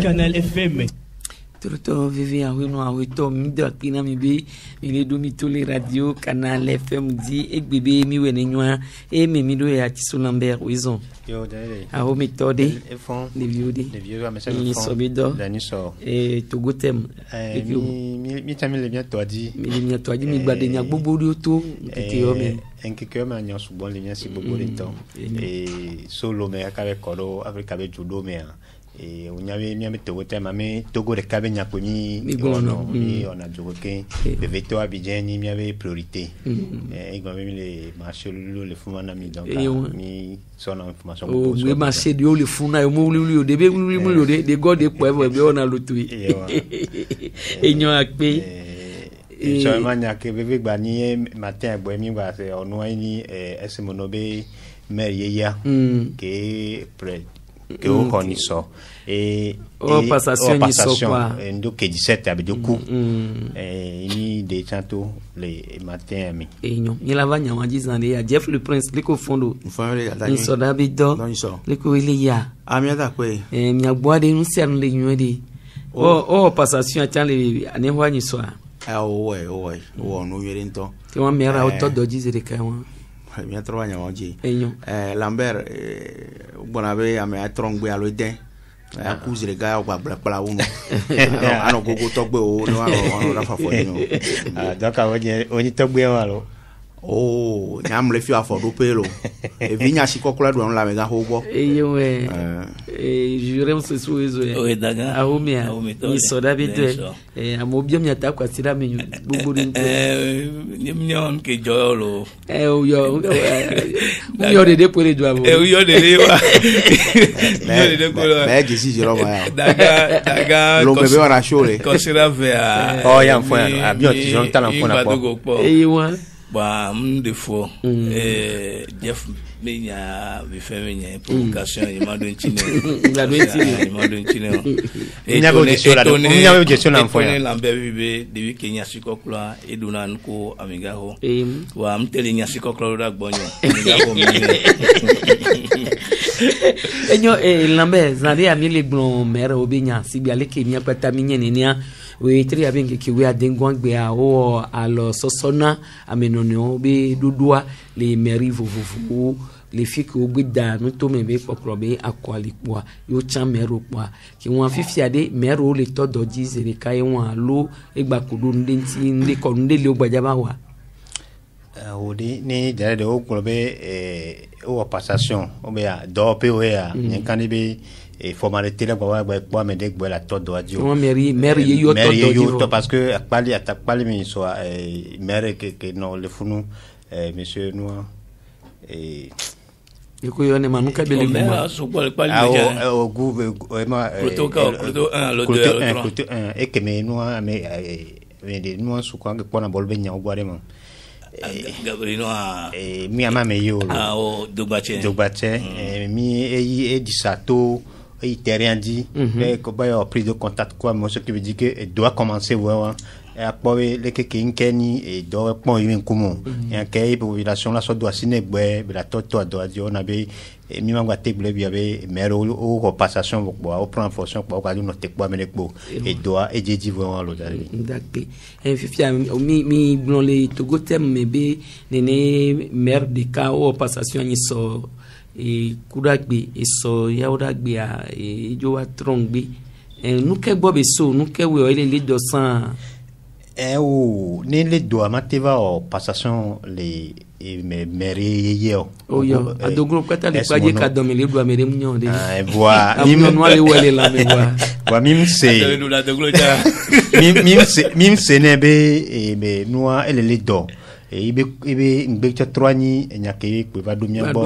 Canal FM. Toto vivi a wino a wito mi do akina mi be mi do mi tole radio Canal FM di e bebe mi wene nwa e mi do ya Tissot Lambert wizon. Yo dai. A ho mi tode E fond. de viodi. De vieux mais ça mi sobido. Dani so. E to gotem. Mi tammi le bien toi dit. Mi to di mi gbade nya gbogbo ri o to tete yo me. En quelque ma nyan su bon le nyan si gbogbo le temps. Et solo me akabe kodo Africa be judo me. Et on avait mis un togo thème mais togo de cabe nya komi mi on a joué que le veto Abidjan ni mi avait priorité et il avait mis les marchés le fumana mi donc mi son information oh le marché de le funa mo lu de be lu de god de po e be on a lotui et nyo akpe et so mania que bebe gba ni matin boy mi gba se onu ni ese monobe merieya que près que on connaît ça et passation donc 17 avec du coup et ni des chanto les matins mi et non il a vanya wanjizande ya Jeff le Prince liko fondo ni soda bido liko ile ya amiata kwe mi agboade nu se anu le nywede passation atan le ani hwanyi so a o no yere nto ti won mera o to doji zere kai won mi atroba nya wanji Lambert bonabe ame atrongbe alo den akuzire ga ogba bla uno ano gogo togbe o no ano rafa fo ni donc oni togbe wa lo oh nyam le fi afodo pelo e vinya sikokula do la mega hogo yo jure mse suezo o daga ahumia ni soda bidwe amobia mi atakwa sira menyu buburi ni mnyon ke joyolo yo de pore do abo yo de wa yo de ko la gisi jiro ma daga lo bebe wana shole considère vers oh ya mfo a bien ti jon tala mfo na po ba mdefo Jeff menya bifemenya provocation imado nchine imado nchine et nyago gestion na mfo ya Lambert bibe de Kenya sikokla eduna nko amigaho wa mteli nya sikokla da gbonyo amigaho enyo Lambert zari ami le gbon mere obinya sibi aleke mi apata mi nyenenia we tri abenge ki we adengwangbe a o alo sosona amenono be dudua le meri vovovo le fiki ogbeda no to me be pokrobe akwalipoa yo chan mero poa ki won fifiade mero le to doji zere kai won alo egba kodo ndenti nde ko nde le ogbajaba wa odi ni jare de okrobe o passation o be a do pe o ya nyankani be et formalité là quoi mais dès que la tête doit dire mairie yo to parce que pas mais soit maire que non le funu monsieur noir et iko yone manuka bele kuma so pas au gouvernement protocole 1 le 2 et que mais noir mais des noirs sous quoi que pour na bolbe nya ogwarema Gabriel mi ama me yo o dogbache mi e di sato il t'a rien dit mais quand il a pris de contact quoi moi ce qui veut dire que il doit commencer voir et après les que keni et doit point une comment et en quelle population là ça doit signer la toto doit dire on avait mi mangwa table bi avait mais au passation pour au prendre fonction pour aller noter quoi mais et doit et dit voir l'autre d'accord et fifia mi blon les togo tem mais be nene maire de cas au passation ni so e kudagbe eso yaudagbe a e jowa trongbe nuke bobe so nuke we ile le dosan o ne le do amativa o passation les mairie yo o yo adogro kwata le kwaje ka do me le do amere munyo de voilà mim no ale wele la me wa mim se mim se nebe e be noa ele le do ibe ngbe cha troani nyake pe va do mia bo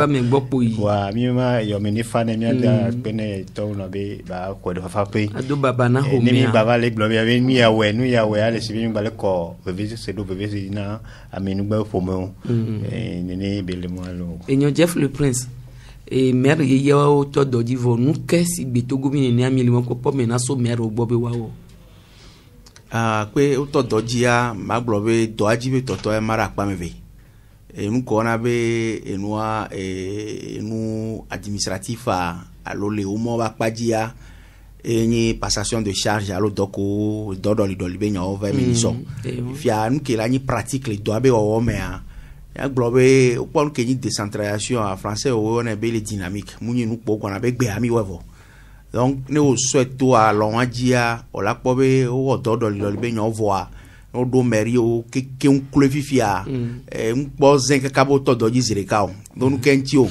wa mi ma yo me ni fane mi ada pene to no be ba ko de fa pe adu baba na ho mi baba le glo mi ya we nu ya we ale si mi ba le ko bebe se do bebe se na amenu gba fo mo nene be le mo alo enyo Jeff le Prince e mer ye o to do divo nu ke si gbe to gómìnà ni ami le mo ko po me na so mer o gbo be wa o kwe uto dojia maglobe doajibe toto e mara kpameve enu kona be enua enu administratif alo le umo ba kpajia enyi passation de charge alo doko dodoli be nyawo va meniso fia nu ke la ni pratique le doabe o mea ya globe upon ke ni décentralisation en français o on be le dynamique munyi nu po kona be gbe ami wevo donc ne o souhaite à l'ongia o la pobe o dodo be nyo voa o do meri o ke un clefifia un bozen ka kabo to do jizire ka o donc kenti o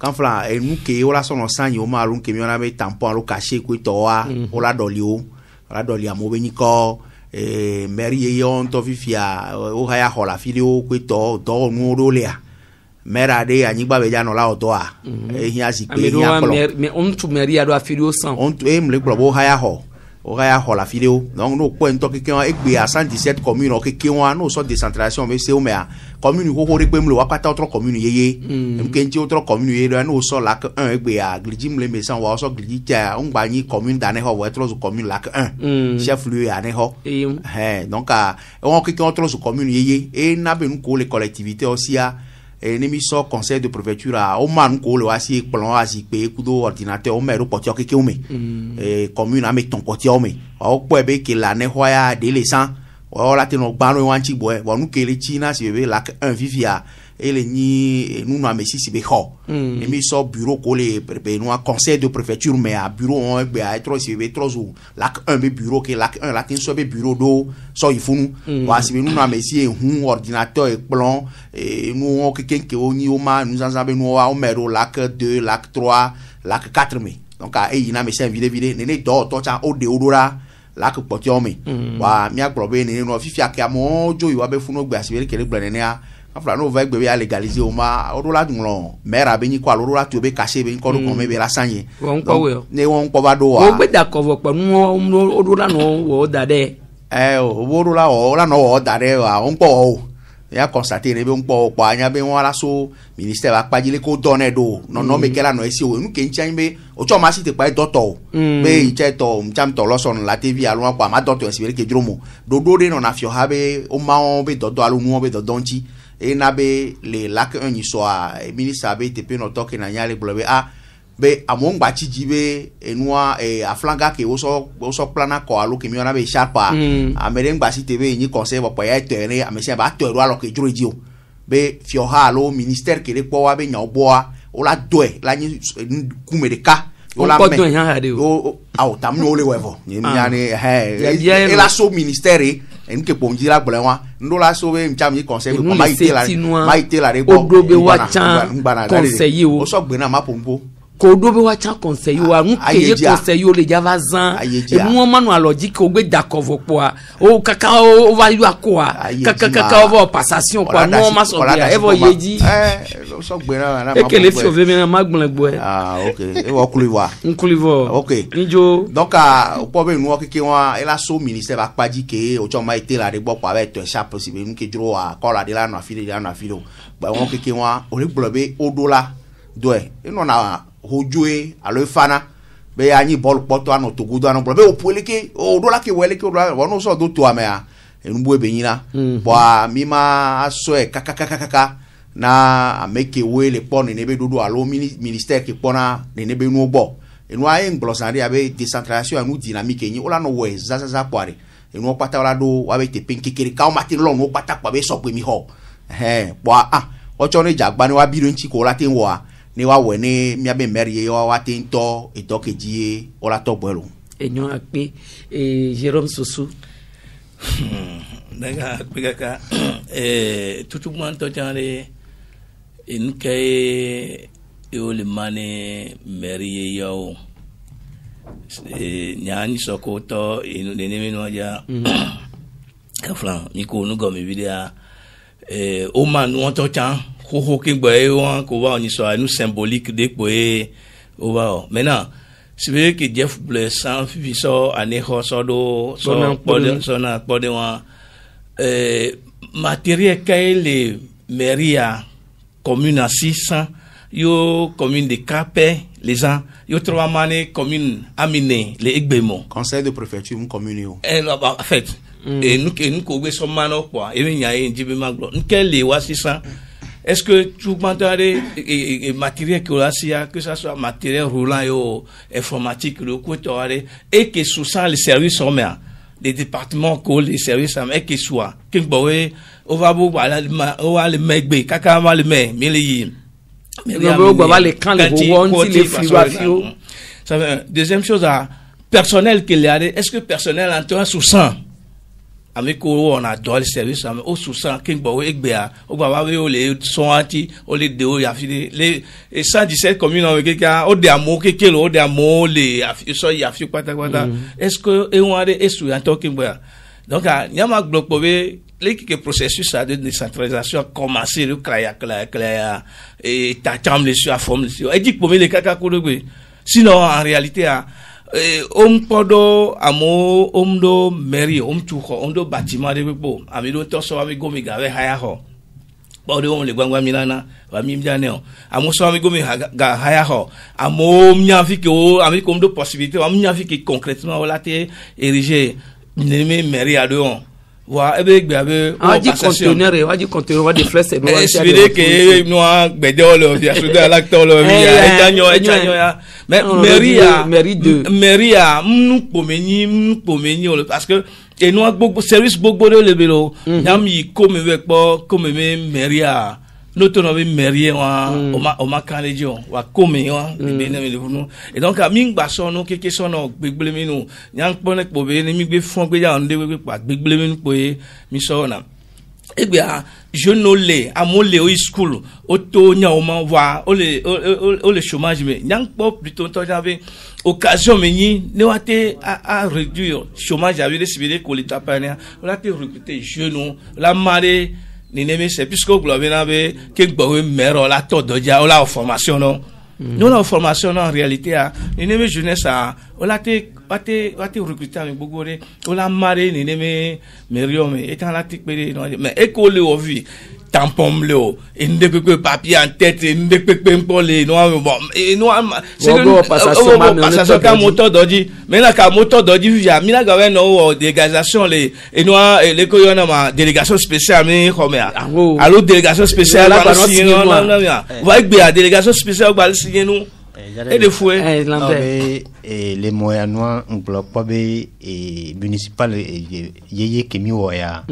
kan fla e nu ke o la sono sanyi o ma lu ke mi ona be tampon lo caché ku to wa o la doli amo be ni ko meri ye on to fifia o haya hola filio ku to do nu ro lea mera de anyigba be jano la oto a ehia si pe ya polo mais on tu meri ado afilio san on tu me gbo haya ho la filio donc no ko en to ke kan egbe a 117 commune o ke wa no so décentralisation be se o me a commune ko ho re pe mle wa pata autre commune yeye ke nti autre commune yeye no so la que 1 egbe a gliji mle me san wa so gliji ja on gba ni commune dane ho wa trop commune la que 1 chef lieu ya ne ho donc a on ke kan autre commune yeye e na be nu ko les collectivités aussi a nimi so conseil de préfecture a o man ko le wasi plan asi pe kudo ordinateur o mero potio ke ume commune a met ton potio me o po ebe ke la ne hoya de lesan o la te no gba no wanchi boy wo nu ke le china si be la 1 vivia ele ni nous na mesi si be ho nimi so bureau ko le no conseil de préfecture mais a bureau on be a trop si be trop ou la 1 be bureau ke la 1 la tin so be bureau do so ifunu wa si be nous na mesi un ordinateur et plan et nous on quelqu'un qui oni o ma nous en avons o mero la 2 la 3 la 4 mais donc a e na mesi vide ne do to cha o de odora la que potio me wa mi aglobe ne no fifia ke amo jo yo be funu gba si be ke le gba ne a afra no va gbe ya légaliser o ma o la dun mera be ni ko lo la tu be caché be ko ko me be la sanye won ko we ne won ko ba do wa o gbe da ko vo panu o la no wo da de o la o la no wo da de wa on po o ya constater ne be on po pa anya be won la so ministère va pa jile ko donner do no me ke la no esi o nu ke nchan be o cho ma si te pa doctor be iche to mcham to lo son la tv alu pa ma doctor esi be ke dromo do de no na fio ha be o ma on be dodo alu nu be dodonchi e na be le lak un so a ministre be te pe no to ke na nyale blobe a be among ba chi jibe enua a flanga ke o so plana ko alu ke mi ona be sharpa a meren ba si te be ni conseil bo pa ya tere a me se ba to ro alo ke juro jio be fio ha lo ministère ke le po wa be nya oboa o la doe la ni kume de ka o la me o au tam no le wevo ni nyane e la so ministère en ke ponji la gbolewa ndo la so be mcham ni conseil ko ma ite la re bo o do be wa chan conseiller o so gbe na ma pompo ko do be wa chan conseiller wa nu ke ye conseiller le java zan e mu manu logique o gbe dakovo po o kaka o va yu akoa kaka o passation ko no ma so bia e vo yeji o so gbe na ma e ke le fi o ve me ma gbon gbo okay e wo kuliwa okay njo donc o po be nu o keke wa e la so ministère ba paji ke o cho ma ite la re bo pa be to sharp si be nu ke juro a ko la de la no afile ba won keke wa o le gbobe o do la doe e no na hojue alo fana be anyi ball poto ano togudo ano be o poleke o do la ke wele ke o no so do to amea enbu ebe nyina bo mi ma so e kaka na ameke wele pon ne be dodo alo ministère ke pona ne be nu bo enu aye nglosari abe décentralisation anu dynamique nyi ola no we zaza poare enu pata ola do wa be te penkekere ka o mati lo no pata kwa be so pe mi ho bo o cho ne jagba ni wa biro nchi ko la tin wa ni wa we ni mi abe meri ye wa tin to keji o la to bwelo enyo ape Jérôme Sossou daga pegaka tutu manto tane inke yo le mane meri ye yo nyani sokoto inu ne mi no ja kaflan mi ko nu go mi bidia au man ou en tant que boy qu'on va on soit nous symbolique de boy au va maintenant c'est vrai que Jeff Bleu sans fiso année hosodo so pode wa matériel que les mairies commune à 600 yo commune de Capé les gens yo trois mané commune Aminé les Egbemo conseil de préfecture une commune yo en fait et nous ko we so mano quoi et nya e njibe maglo quel les wa 600 est-ce que tu m'entends et matériel que ça soit matériel roulant yo informatique le côté et que sous ça les services sont bien les départements que les services et que soit que boy on va voilà on va le megbe kaka va le mais les deuxième chose à personnel qu'il y a est-ce que personnel en sous 100 avec on a dans le service au sous 100 king boy ekbea on va voir les sont anti on les deux ya fini les 117 communes avec quelqu'un au de amour que au de amour les so ya fi kwata est-ce que et on a des sous en talking boy donc il y a ma bloc pové le processus de décentralisation a commencé le créer et t'attends les sur à forme et dit pour les caca sinon en réalité podo amo do mairie chuko do bâtiment de bo amido to so ami gomi gawe haya ho bodo le gwangwa milana wa mi mjane amo so ami gomi ga haya ho amo mnyafi ko ami comme de possibilité wa mnyafi qui concrètement wala te ériger neme mairie à don wa ebe gbe abe di conteneur wa di flèche no wa c'est vrai que no gbedo lo dia souda l'acteur lo etanyo ya mais mairie a nous pomeni parce que et nous beaucoup service beaucoup de lebelo yam yi comme avec comme mairie a notre mairie on ma canadian wa comme et donc a ming baso no keke so no gbegbele no nyang ponek bobe ni mi gbe fon gbe ya nde we pa gbegbele mi poye mi so na egbe a je no le amole o school o to nya o ma wa o le chômage mais nyang po plutôt to j'avais occasion meni ne wate à réduire chômage avait décidé que l'état pania on a été recruter jeune la marée ni neme c'est puisque globe na be ke gbowe mero la to doja o la formation non nous la formation en réalité a ni neme jeunesse a o la te recruter avec bogore o la marée ni neme meriom étant la tique mais école au vie tampon leo inde que papier en tête inde que pour les noirs bon et noir c'est passation ka moteur doji mais la ka moteur doji via mina gawe no délégation les et noir les ko yona ma délégation spéciale mais comme allo délégation spéciale va signer non va gbe a délégation spéciale va signer nous et des fois et les moyens noirs on bloque pas et municipal yeye kemi oya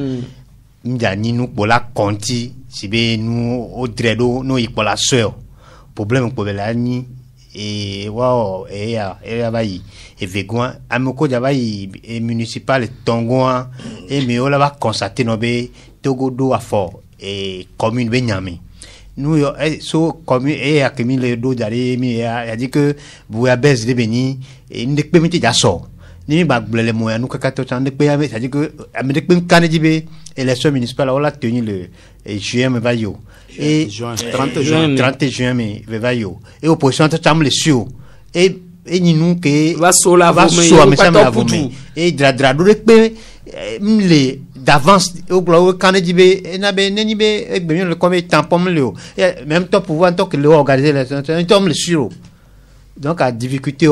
mjani nous pour la conti si be nous au dredo no ikola soeur problème pour la ni et wow et vai et vegwa amoko javai et municipal tongoa et me ola va constater no be togodo a fort et commune benyami nous so commune et a kemi le do jare mi a dit que vous a baisse de beni et ne permettre ja so ni ba blele moya nous kaka to tande pe avec ça dit que avec pe kanedibe élection municipale on l'a tenu le juin me va yo et 30 juin me va yo et opposition to tam le sur et ni nous que va sola va et dra do pe les d'avance au globe kanedibe na be neni be e be le comme tampon le même temps pouvoir tant que le organiser l'élection tom le sur. Donc à difficulté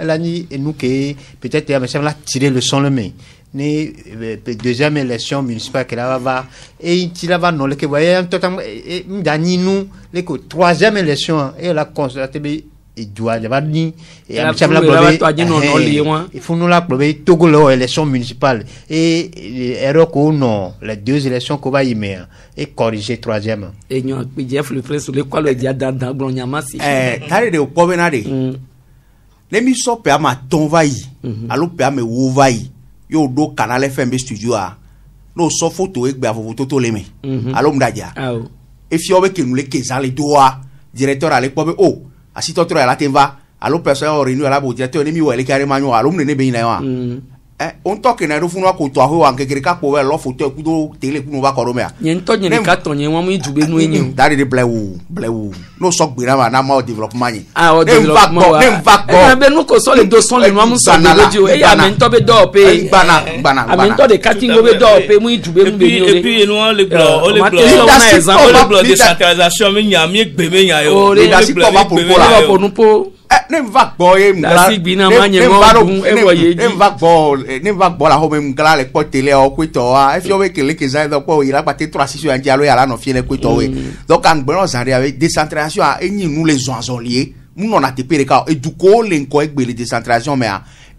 elle a dit nous que peut-être mais ça va tirer le son le main ni deuxième élection municipale que là va et il va non le que voyez totalement dani nous les troisième élection et la constaté et doit va ni et il faut nous la prober Togo l'élection municipale et erreur qu'on non les deux élections qu'on va y mettre et corriger troisième et nous Jeff le frère sur le quoi le dia dans glonyama si tare de pobenade les mi so pe ama ton vai alo pe ame wo vai yo do canal FM studio a no so photo e gba photo to le me alo mdaja e fi obe ke nous le kezale doa directeur ale pobe o asito tro ya la te va alo personne réunion la bo directeur ni mi wele carrément yo alo mne be ina wa on toque na rufu no ko to aho an kekere ka po we lo photo ku do tele ku no ba ko me yen to yen ka to yen won mu jube nu yin dari de blewu no so gbira ma na ma development yin o development wa e be nu ko so le do son le no mu so do e ya me to be do pe bana me to de cutting go be do pe mu jube mu be ni et puis nous le blanc décentralisation me nya mi gbe me nya yo le blanc pour nous pour ne va boy ne va bo la home ngala le po tele o kwito a e fi o we kele ke za do po ira pa te 3 ya dialo ya la no fiele kwito we donc an gbon za avec décentralisation a enyi nous les gens liés nous on a te pere ka e du ko le nko e gbe le décentralisation mais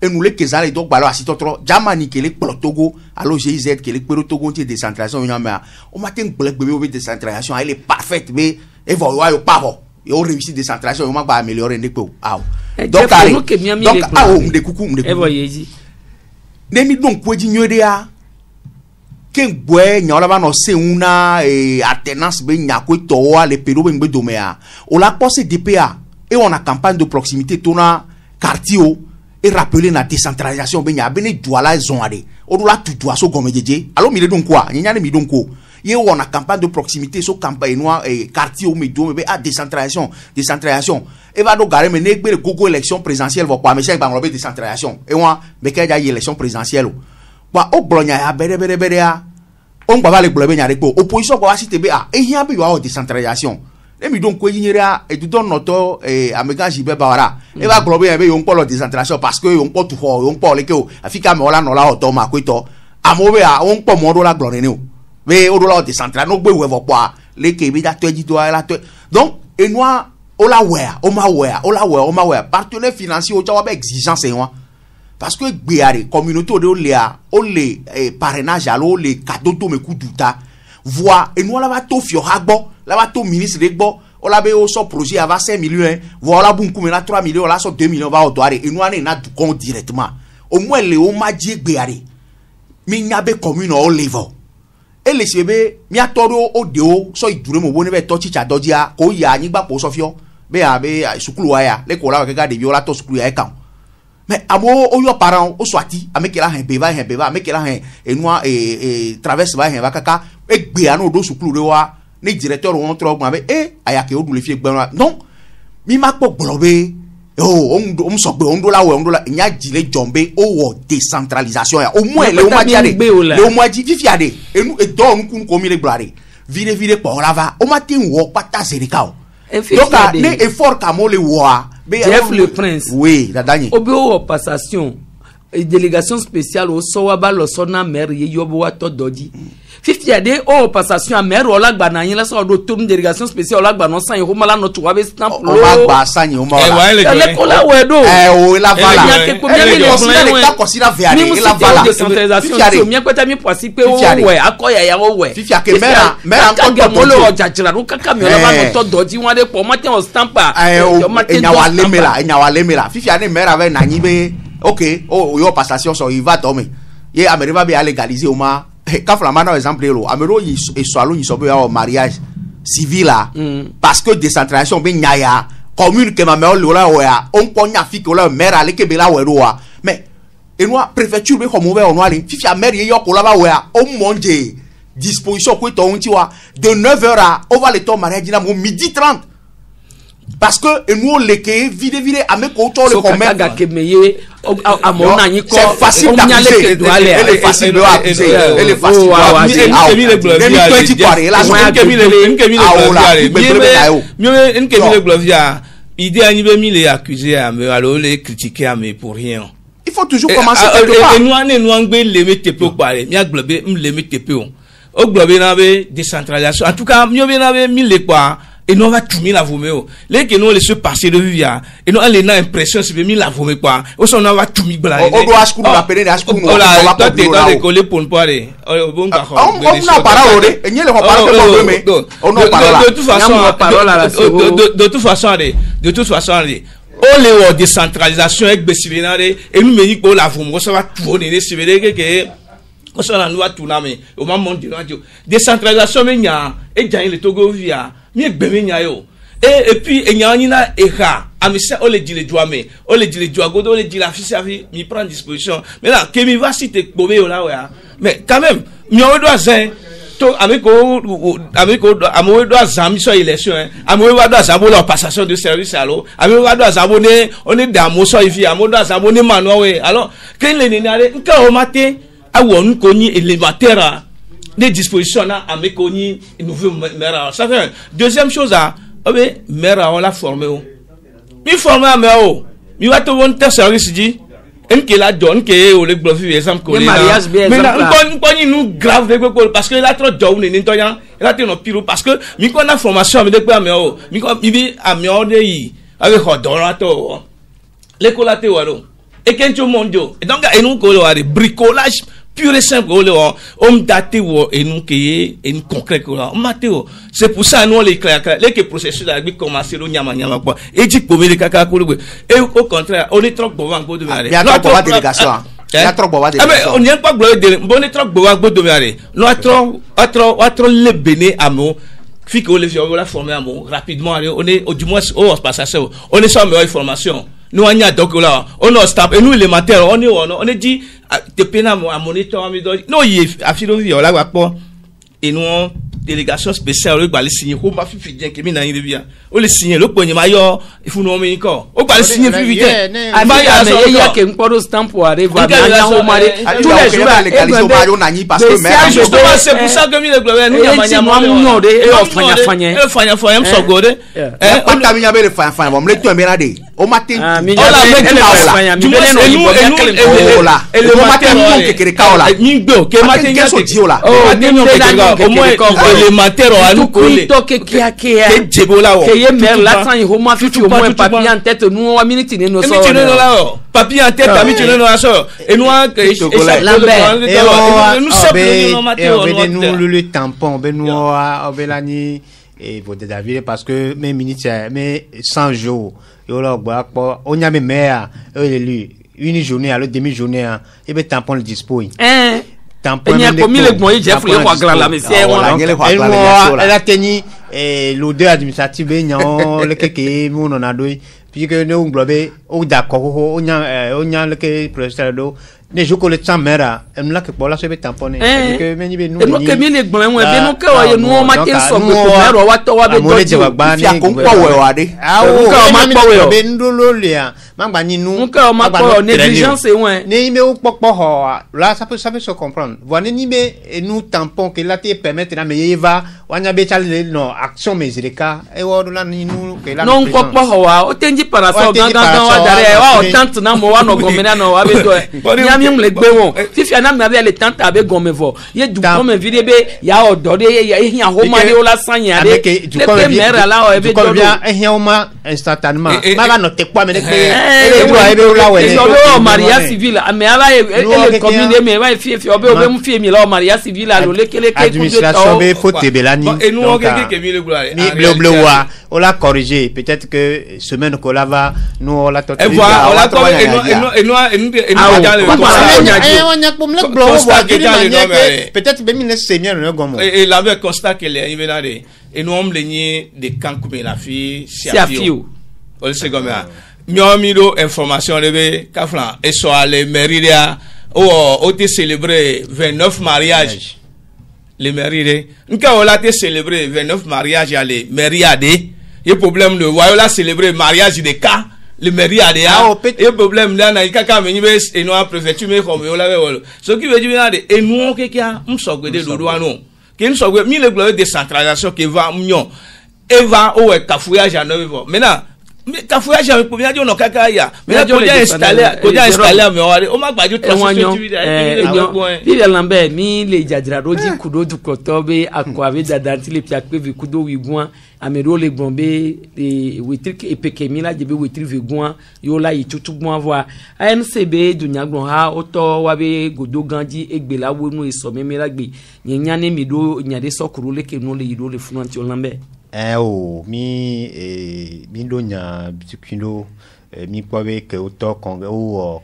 et nous les ke za le donc balo asito tro jamani kele Togo allo GIZ kele pero Togo ti décentralisation nya mais o matin gbe gbe décentralisation elle est parfaite mais e vo yo pa vo yo réussi décentralisation yo ma ba améliorer ndekpe aw donc de kuku nemi donc ko di nyode a ken gwe nyola ba no se una alternance be nya ko to wa le pedo be ngbe domea o la poste DPA et on a campagne de proximité tona quartier et rappeler na décentralisation be nya be ne douala zonade o la tu doa so gomejeje allo mi le donc quoi nya ne mi donc ko ye on a campagne de proximité so campagne noir quartier au medo be a décentralisation et va do gare me ne gbe gogo élection présidentielle va quoi mais c'est ba nglobe décentralisation et moi be ka ja élection présidentielle wa o blonya ya bere a on ba le globe nya repo opposition ko asite be a e hia be wa décentralisation e mi donc ko yinyera e du don noto amega jibe bawara e va globe ya be yo nko décentralisation parce que yo nko tu ho yo nko le ke o afika me ola no la oto ma ko to amobe a on nko mo do la glore ni o mais au delà de central no gbe we vo kwa le ke bi da to ji do la to donc et noi o la we partenaire financier o jawa be exigence e won parce que gbe are communauté o le parrainage alo le cadeau to me kuduta voix et nous la va to fio hagbo la va to ministre de gbo o la be o so projet ava 5 millions voilà bunku me na 3 millions la so 2 millions va o doare et nous na du compte directement au moins le o ma die gbe are mi nya be commune o level ele sebe mi atoro odeo so idure mo woni be to chicha dojia ko ya yin gba po sofio be a be sukulu wa ya le ko la ke ga de viola to sukulu ya kan mais amo o yo parent o swati amekela hen beba amekela hen enua traverse ba hen bakaka e gbe anu do sukulu re wa ni directeur won tro gba be aya ke o du le fi gbe non mi ma po gborobe on so gbe on do la nya jile jombe o wo décentralisation ya au moins le o ma diade le o ma di fifiade enu e do on kun ko mi le glare vire po lava o ma tin wo pata zerika o donc ne effort ka mo le wo Jeff le Prince oui la dernière obi o passation délégation spéciale au sowaba lo sona maire ye yobo wa to doji 50 ade o passation a maire o lagba na yin la so do tourne délégation spéciale o lagba no san ho mala no to wa be stamp o magba san o ma la ko la we do o la vala le ta considère viare e la vala décentralisation mi kweta mi poisi pe o we akoya ya o we fifia ke maire encore to mo lo jajira no kaka mi o la no to doji won de po ma ten o stampa enya wa lemela fifia ne maire avec na yin be ok yo passation so il va tomber ye amériva be légaliser o ma ka fla mana exemple lo amero yi so alo yi so be o mariage civil là parce que décentralisation be nyaya commune que ma me o la o ya on ko nya fi ko la maire ale ke be la we do wa mais et moi préfecture be ko mo be o no ale fifia maire ye yo ko la ba we ya o monje disposition ko to on ti wa de 9h à over le temps mariage na mo midi 30 parce que nous les que vide avec autant le commerce c'est facile d'accuser elle est facile de accuser elle est facile pour rien. Il faut toujours commencer quelque part. En tout cas, et nous on va tout mis la vomeo les que nous les se passer de via et nous les impression c'est mis la vomeo quoi on va tout mis bla on doit acheter la peine d'acheter on va pas décoller pour ne pas aller bon on n'a pas parole et n'y le parole mais on n'a pas de toute façon on les décentralisation avec Bessivinare et nous me dit que la vomeo ça va tourner les civils que on s'en doit tourner mais au moment de radio décentralisation mais et gagne le Togo via et puis il y a une amisa o le dit le joame o le dit le joagodo o le dit la fille mi prend disposition mais là que mi va si te bobé là ouais mais quand même mi on doit zin to amiko amowe do azami so élection amowe wa do azabo la passation de service alors amowe wa do azabo ne on est dans mo so ifi amowe do azabo ne mano we alors ken le ni ale nka o matin awon ko ni élémentaire des dispositions là amiko ni nouveau maire ça fait deuxième chose à maire on l'a formé mi formé à maire mi va te bon service dit que la donne que o le blofi exemple ko mais on nous grave de parce que la trop down ni ntoyan la te no piro parce que mi ko na formation mi de pe ame o mi ko bi ame o de yi avec hodorato l'école te walo et kencho mondio et donc et nous ko le bricolage pur et simple on daté wo et nous qui et nous concret ko on matéo c'est pour ça nous les que processus là bi commencer le nyama quoi et dit pour les kaka ko et au contraire on est trop bon de il y a trop de délégation il y a trop de délégation mais on n'y a pas de bon est trop bon de mare nous trop le béné amo fi que le la former amo rapidement on est du moins au passation on est sans meilleure formation nous on y a donc là on a stop et nous élémentaire on est dit te pena à moniteur non il a filo là quoi et nous délégation spéciale le balé signer ko ma fi bien que mi na yin bien o le signer le ponye mayo il faut no mi ko o balé signer fi bien il y a que un stamp pour arriver à o mari tous les jours légalisation mayo na ni parce que mais c'est pour ça que mi le globe nous ya manya et o fanya me so gode pas ta mi ya be fanya bon le to me na de o matin mi ya mi bele no ni la et o matin ni ke kere kaola ni gbe o ke matin ya so di ola o ni no ke o mo élémentaire à nous coller que ye mer la tan ho ma fifi au moins papier en tête nous 1 minute ni no so papier en tête ami tu no so et nous nous le tampon ben nous obelani et pour David parce que mes minutes mais 100 jours yo la gba on y a mes mère élu une journée à l'autre demi-journée et ben tampon le dispo tampon le bon il Jeff le quoi la monsieur elle a tenu l'odeur administrative nyan le keke mon on a deux puis que nous globé au d'accord on y a le que professeur do ne joko le chamera en la que pour la se tamponner que meni be nous que mi le gbon won be no ka wa ye no ma ten so ko mero wa to wa be do ti fi akon po we wa de ka ma po we be ndolo le a ma gba ni nu ka ma po négligence won ne me o popo ho là ça peut se comprendre voilà ni be nous tampon que la te permettre na me va wanya be chale no action mesureka e wo la ni nu que la non popo ho wa o tenji para so gangan wa dare wa o tant na mo wa no gomena no wa be do mi le gbe won fifi ana mi abi le tante abe gomme vo ye du comme vidéo be ya odo de ye ho ma de o la sanya de du comme mère là o ebe do bien ho ma instantanément ma ga no te kwa me de e do ebe la we o maria civil me ala e commune me wa fifi obe mu fi mi la o maria civil lo lekele ke administration be faut te belani et nous on que mi le gloire mi bleu wa on l'a corrigé peut-être que semaine qu'on va nous on l'a et voilà on l'a corrigé peut-être même les seniors ne gomme et la veille constat que les invenaré et nous on ligné des camps comme la fille Siafio on sait comme ça miomiro information levé kaflan et soit les méridia o te célébrer 29 mariages les mérides nka on l'a te célébrer 29 mariages à les mériade et problème de voilà célébrer mariage des cas le mairie a et problème là na kaka me nibe et nous préfecture me comme la veut ce qui veut dire et nous que a m'sogwe de dodo anu que m'sogwe mi le gloire décentralisation qui va mignon et va au cafouillage à neuf maintenant mais cafouillage avec pour bien dire non kaka ya mais ko dia installer mais o ma gbaju il lambe mi le jadra roji kudo du kotobe akwa ve dadanti le piakpe vi kudo wigwan amero le gbombe e wetrik epekemi la jebe wetrik vigwan yo la yitutugbon voir AMCB dunyagbon ha oto wa be godo ganji egbela wonu eso memera gbe nyanyane mi do nyade sokuru le ke no le yido le funanti lambe mi donya bitukindo mi kwabe ke auto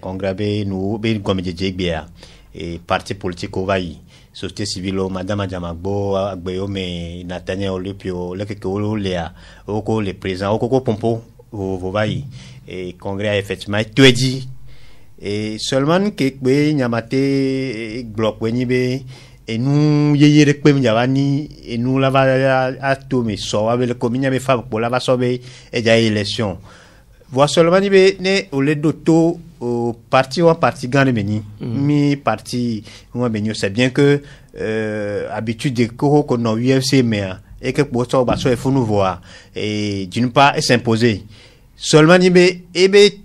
congrès nous be gomejeje gbea et parti politique ovai société civile madame Jamagbo agbeyo me Nathaniel Olupio le ke olea oko le président oko pompo vovayi et congrès effectivement tout dit et seulement que nyamate bloc wenibe et nous yeye rekpe mjavani et nous la va à tout mais so avec le commune me fa pour la va sauver et ya élection voir seulement ne au le doto parti ou parti gagne meni mi parti ou meni c'est bien que habitude de ko ko no UFC mais et que pour ça bah il faut nous voir et d'une part s'imposer seulement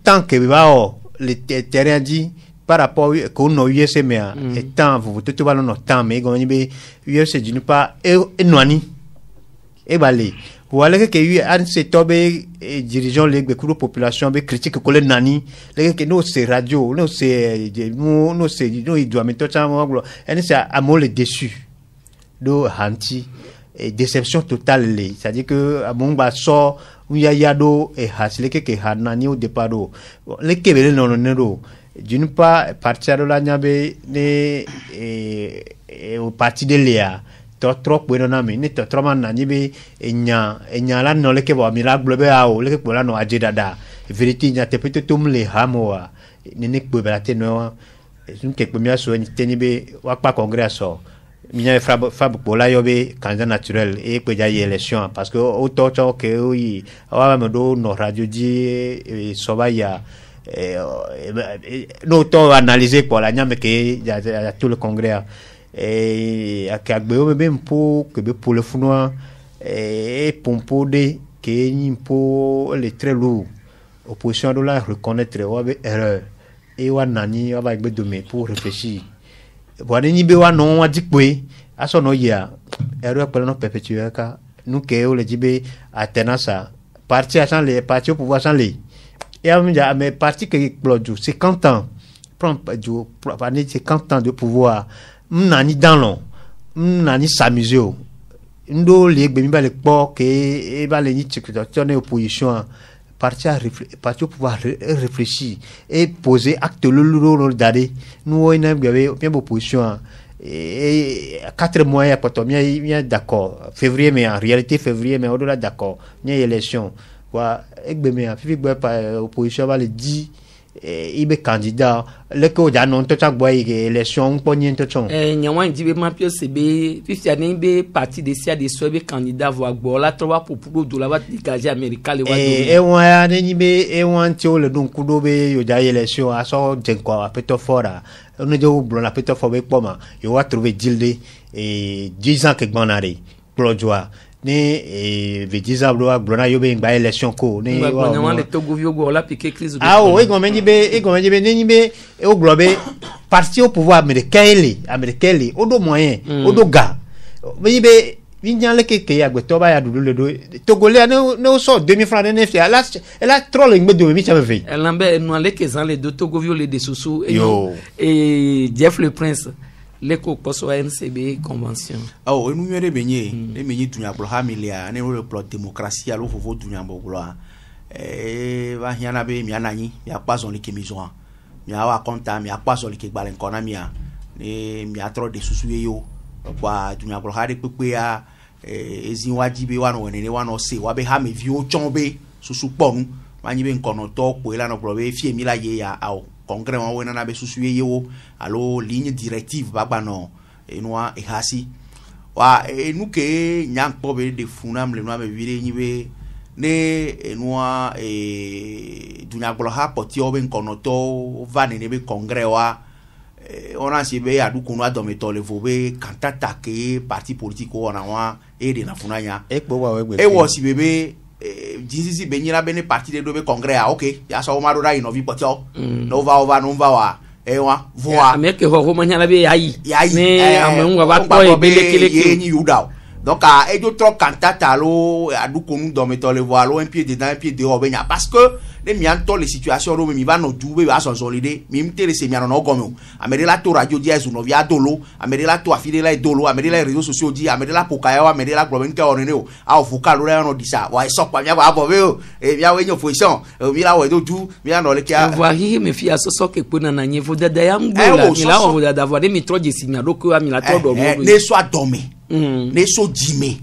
tant que va le terrain dit par rapport qu'on a UFC mais et temps vous tout va notre temps mais quand UFC d'une part et noani et balé voilà que eu un secteur dirigeant les population be critique que les nani les que nous c'est radio nous c'est nous c'est nous il doit mettre ça et c'est à mot les déçus do hanti et déception totale c'est-à-dire que bon ba so ya do et hasle que hanani au départ do les que non non d'une part partir de la nyabe ne au parti de Léa trop bueno na mi ne trop man na nibe enya la no le ke bo miracle be a o le ke pola no ajidada vérité nya te peut tum le hamoa ne ko be la te no une ke po mi aso ni tenibe wa pa congrès so mi nya fab pola yo be candidat naturel et ko ja élection parce que auto cho que oui wa me do no radio di so ba ya no to analyser pour la nya me ke ya tout le congrès et à Kagbe même pour que pour le founoir et pompo de que ni pour les très lourd opposition de la reconnaître erreur et wanani va avec demain pour réfléchir voilà ni be wa non a dikwe aso no ya erreur pour non perpétuer ka nous que le dibe alternance parti sans les partis au pouvoir sans les et à mes partis que explode 50 ans prend du 50 ans de pouvoir nani dans l'on nani s'amuser ndo les bemi ba le po que e ba le ni tchikitoné opposition parti au pouvoir réfléchir et poser acte le d'aller nous on a bien opposition et 4 mois après toi bien d'accord février mais en réalité février mais au-delà d'accord il y a élection quoi e bemi a fifi ba opposition va le dit il est candidat le ko ja non to cha boy élection ponien to chon nyawan dibe ma pio sebe fifi ani be parti de sia de so be candidat vo agbo la troba pour do la va dégager américain le wa do e won ya ni be e won ti o le dun ku do be yo ja élection aso jenko apeto fora on jo blo la apeto fo be poma yo wa trouver dilde et 10 ans que gbanare plodjoa ne ve 10 ans blona yo be ngba élection ko ne wa no le to govio go la piquer crise ah o e go menji be ne ni be e o globe parti au pouvoir américain o do moyen o do ga menji be vinyan le ke ya gbe to ba ya dudu le do togolais ne so 2000 francs de nef elle a trop le ngbe do mi ça me fait elle lambe no le ke zan le do to govio le de sousou et Jeff le Prince l'éco poso NCB convention oh nous yere benye e menyi tunya blo familia ne le plot démocratie alo fofo tunya boglo va hiana be mi anani ya pason li kemizoa mi awa konta mi apaso li ke gbalen kona mi a ne mi atro de susu yo kwa tunya blo hade pepe ya ezin wajibe wa no ne wa no se wa be ha me vi o chonbe susu ponu manyi be nkono to po ela no blo be fie mi la ye ya ao congrès wa wena na be susu yewo alo ligne directive baba no enwa ehasi wa enuke nyampo be de funam le no be vire nyibe ne enwa dunya glo ha poti obe nkono to vane ne be congrès wa ona si be adukunu adometo le vobe kantata ke parti politique ona wa e de na funanya e gbo wa we e wo si bebe jinsi benyira bene parti de dobe congrès ok ya so ma do da inovi potio no va wa ewa voa ameke ho manyala be yayi ne amenwa ba to ebele kele ni yuda donc ejo trop cantata lo adukonu dometo le voa lo un pied dedans un pied dehors benya parce que les mianto les situations ro mi va no dube va son solide mi mtere se miano no gomo amere la to radio dia ezu no via dolo amere la to afide la dolo amere la réseaux sociaux di amere la pokaya wa amere la globen ke onene o a ofuka lo no disa wa so pa mi aba bobe o e bia we nyo position mi la we do du mi na no le kia voir hi me fi asoso ke pona na nye voda da ya mbola mi la voda da voda mi troje si mi adoko mi la to do ne so adome ne so jime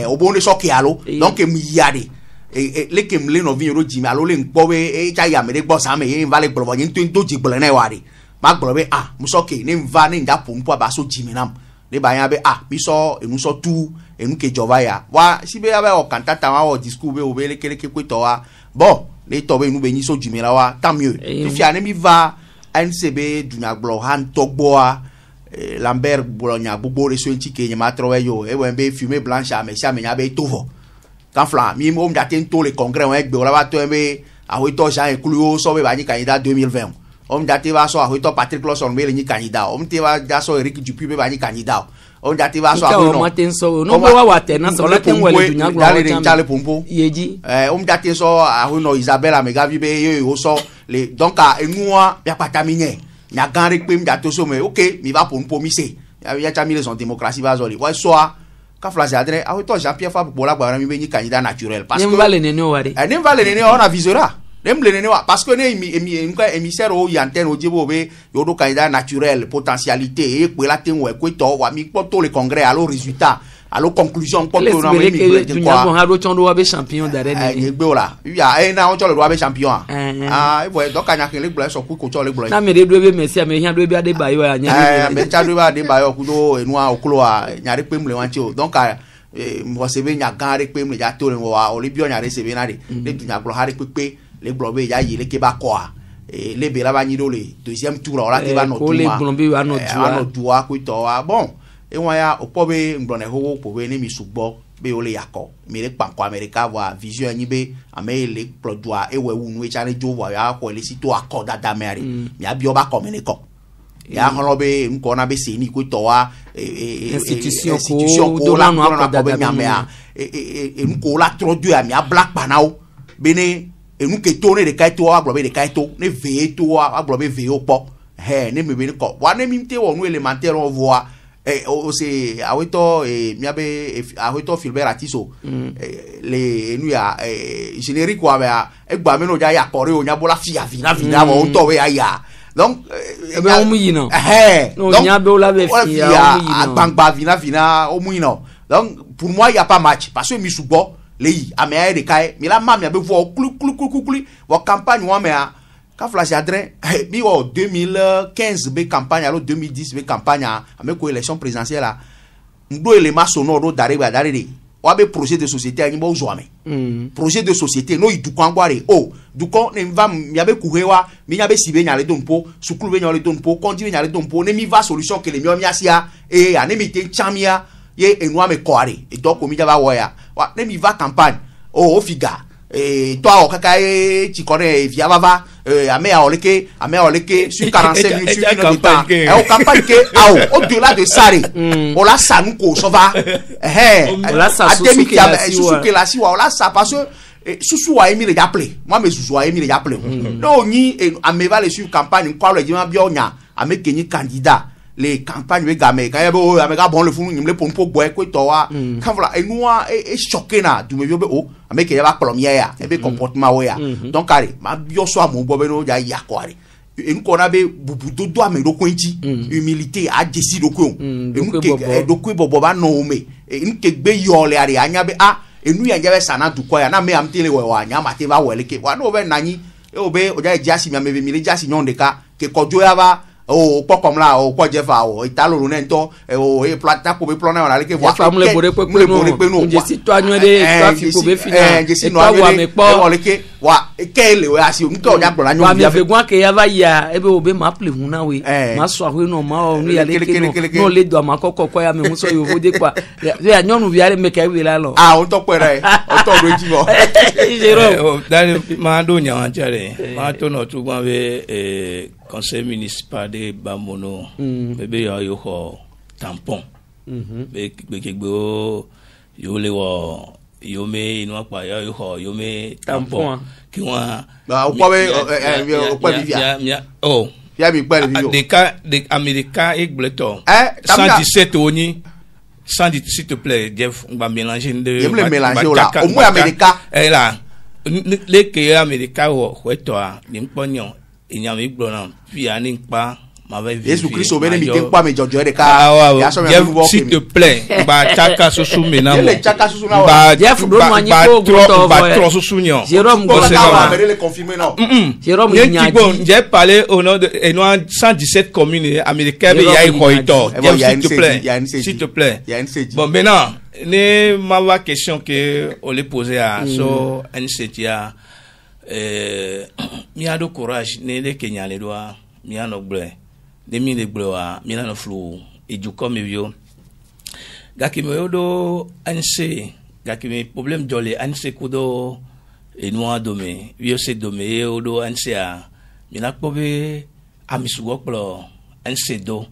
o bon ne so ke alo donc mi yade les qui me l'ont vu au Jimmy, alors les bobe et Jaya me les boss à me, il va les bloquer, il y a un doji blanewari. Ma bloqué, ah, Musoke, nem va n'inda pour moi, basso Jiminam. Les bayabe, ah, miso, et nous sommes tout, et nous qui jovaya. Wa, si be avait au cantata, au discours, au bel que toa. Bon, les tobe nous bénissons Jimilawa, tant mieux. Si fianemi va, NCB, Dunaglohan, Togboa. Lambert Bologna bobo le sointi ke nyama troyo e wembe fumée blanche a mesia me nyabe tovo kan fla mi mo mdaten to le congrès on egbe ola ba to embe a hoito Jean Ekuluo so be ba ni candidat 2020 on mdate va so a hoito Patrick Lawson be le ni candidat on mte va ja so Eric Dupuis be ba ni candidat on mdate va so a no maten so no wa wate na so la ten wele dunya glo on chale pompo yeji on mdate so a hono Isabella Megavi be yo so le donc a enua ya patamine na gare pe mdato so me OK mi va pour mise ya chamile son démocratie va zoli wa soit ka flase adre a to Jean-Pierre Fabre bola gba mi be ni candidat naturel parce que nem vale nene wari nem vale nene on avisera nem le nene wa parce que ne émissaire o yantene o djebo be yo do candidat naturel potentialité e pe la ten we ko to wa mi poto le congrès alors résultat alors conclusion poto na mi tu nya bon haro chondo wa be champion d'arène e gbe ola ya e na on cho le wa be champion ah e bo do kanya kin le gbo so ku ko cho le gbo na me de do be merci a me hian do be ade bayo ya nya me cha do be ade bayo ku do enu a okulo a nyare pe mle wan chi o donc mo se be nya gan re pe mle ja to le wa o le bio nya re se be na re le du nya glo ha re pe le gbo be ya yi le ke ba ko a le be la ba nyi do le deuxième tour la te ba no tu ma le gbo be wa no dua ku to wa bon e won ya opobe ngbone howo pobe ni mi sugbo be ole yakọ mi le panko America wa vision yin be ame le plodua e we wunu e chane jo wa ya ko le si to akọ dada meri mi abi oba ko mi ko ya hono be nko na be se ni ko to wa institution ko la no na ko be nyame a nko la trodu a mi a black panao be ne enu ke to ne de kai to wa glo be de kai to ne ve to wa glo be ve opo he ne me be ni ko wa ne mi te wonu élémentaire on voit o se awito miabe awito Philbert Atiso le nu ya générique wa ba egba me no ja ya kore o nya bola fia vina wo to we ya donc e be o mu yino no nya be o la be fia o mu yino gbangba vina o mu yino donc pour moi il y a pas match parce que mi subo le yi ame de kai mi la ma mi be vo klu wo campagne wa me a ka flash adre bi o 2015 be campagne alors 2010 be campagne avec ko élection présidentielle là ndo élément sonore do dare wa be projet de société ani bo zoame projet de société no idu kan gbare o du kon ne va mi abe kuhewa mi nya be sibe nya le dompo sukulu be nya le dompo kondi be nya le dompo ne mi va solution que le mi o mi asia e ani mi te chamia ye enua me koare e do ko mi ja ba wo ya wa ne mi va campagne o figa toi o kaka ti connais via bava ame a oleke sur 45 minutes sur une temps et au campagne que au-delà de ça on la ça nous ko sova la ça susu que la si wa la ça parce que susu wa emi le appelé moi me susu wa emi le appelé non ni ame va le sur campagne quoi le dima bionya ame kenyi candidat les campagnes we game ka yebo ameka bon le funu nyimle pompo boy ko to wa kan voilà et nous est choqué na du me bio o ameka ya ba première ya e be comportement we ya donc allez ma bio so amu bo be no ja ya ko ari en ko na be bubu do ame do ko nti humilité a desi do ko en do ko bobo ba no me en ke gbe yo le ari anya be a enu ya njabe sana du ko ya na me am tele we wa anya ma te ba wele ke wa no be nani e o be o ja jasi mi ame be mi le jasi nyon de ka ke kojo ya ba o po comme là o ko jefa o italo lo nento o e plata ko be plona na le ke wa famule bore pe no je si to anyo de to fi ko be fina je si no wa me po o le ke wa ke le we asi o nto ja plona nyo wa me fe gwan ke ya va ya e be o be ma ple hu na we ma so ahwe no ma o ni ya le ke no le do ma kokko ko ya me hu so yo vo de kwa ya nyonu bi are me ke we la lo o to pere o to do ji mo jero dani ma do nya wa jare ma to no tu gwan be conseil municipal de Bamono bebe yo ho tampon be gbo yo le wo yo me inu apa yo ho yo me tampon ki won ba o po be o po vivia oh ya mi gba le de America e gbleto 117 oni 117 s'il te plaît Jeff on va mélanger de je me mélanger là au moins America là le que America ho to a ni ponyo inyami gbona fi ani pa Jésus Christ au béni mité pas mais Jojo de ka. Ah ouais. S'il te plaît, ba chaka susu mena. Le chaka susu na. Ba Jeff do mani ko goto. Ba trop susu nyo. Jérôme on va le confirmer non. Jérôme j'ai parlé au nom de 117 communes américaines il y a Hoito. S'il te plaît. Bon maintenant, ne ma question que on les poser à so NCTA mi a do courage ne le Kenya le doa mi a no ble de mi le bloa mi na no flu e du comme yo gaki me do anse gaki me problème jolé anse kudo e noa dome yo se dome e do anse a mi na pobe amisugo plo anse do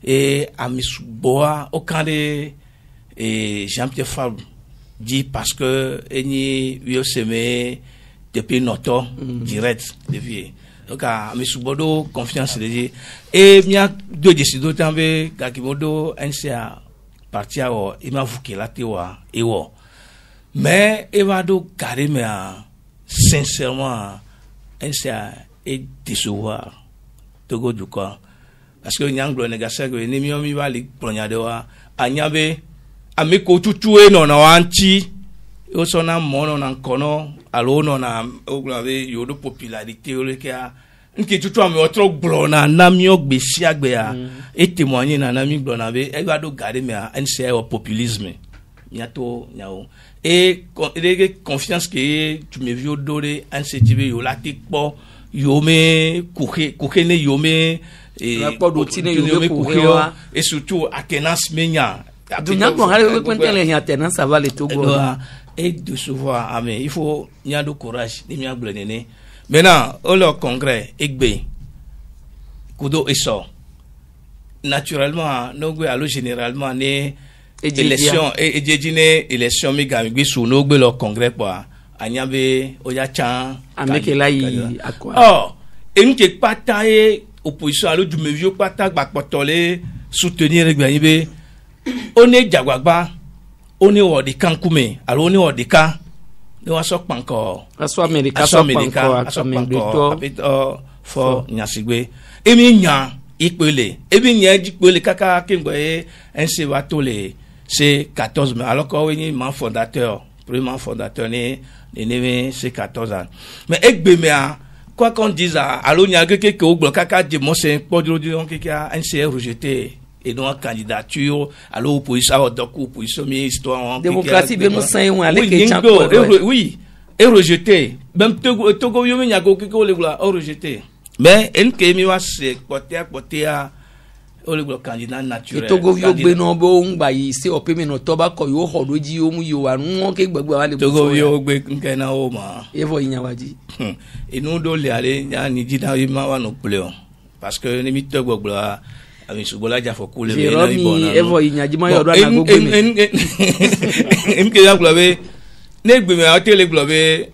e amisuboa okande e Jean-Pierre Fabre dit parce que eni yo seme depuis notre direct de vie donc à misubodo confiance de dire et mia deux décisions tambe kakimodo NCA partia o ima vukela tewa ewo mais evado carrément sincèrement NCA est décevoir togo du quoi parce que nyanglo negasa que ni mi va li prognade wa anyabe ameko tutué non anti o sona mono nan kono alo no na oglawe yodo popularité o le ka nki tutu am otro glona na mi ogbe siagbe ya et témoigner na mi glona be e ga do garder me NCA au populisme bientôt nyao et confiance que tu me vieux doré NCTV yo la tikpo yo me kuke ne yo me et surtout attenance menya dunya ko ngale ko kwentele attenance ça va le Togo et de se voir amen il faut y a de courage ni mi agblene maintenant au leur congrès egbe kudo eso naturellement no gbe allo généralement né élection et djine élection mi gamigbe sou no gbe leur congrès quoi anyabe oya chan amekela yi akwa oh enke pataye opposition allo du mevieux pata gbapotole soutenir egbe on est jagwagba on est au de Kankume alors on est au de Ka ne wa sok panko aso America for nyasigwe emi nya ipele ebi nya dipele kaka kengwe ense watole c'est 14 mais alors ko ni man fondateur premier fondateur né c'est 14 ans mais egbemea quoi qu'on dise alors nya que ogbo kaka de mo c'est podro di on kika ense rejeté et donc candidature à l'opposition opposition histoire démocratie de nous saint oui et rejeté même Togo yo nya go kiko le gla rejeté mais en que mi wa se poter o le candidat naturel Togo yo gbe no bo ngba yi se opeme no toba ko yo hodo ji o mu yo anu ke gbagba wa le Togo yo gbe nke na o ma evo inyawaji et nous do le aller nya ni di na ma wa no pleo parce que ni mi Togo gba ami subola jafo kule be na ibona evo inyajima yo do na gogo me emke ya globe ne gbe me atele globe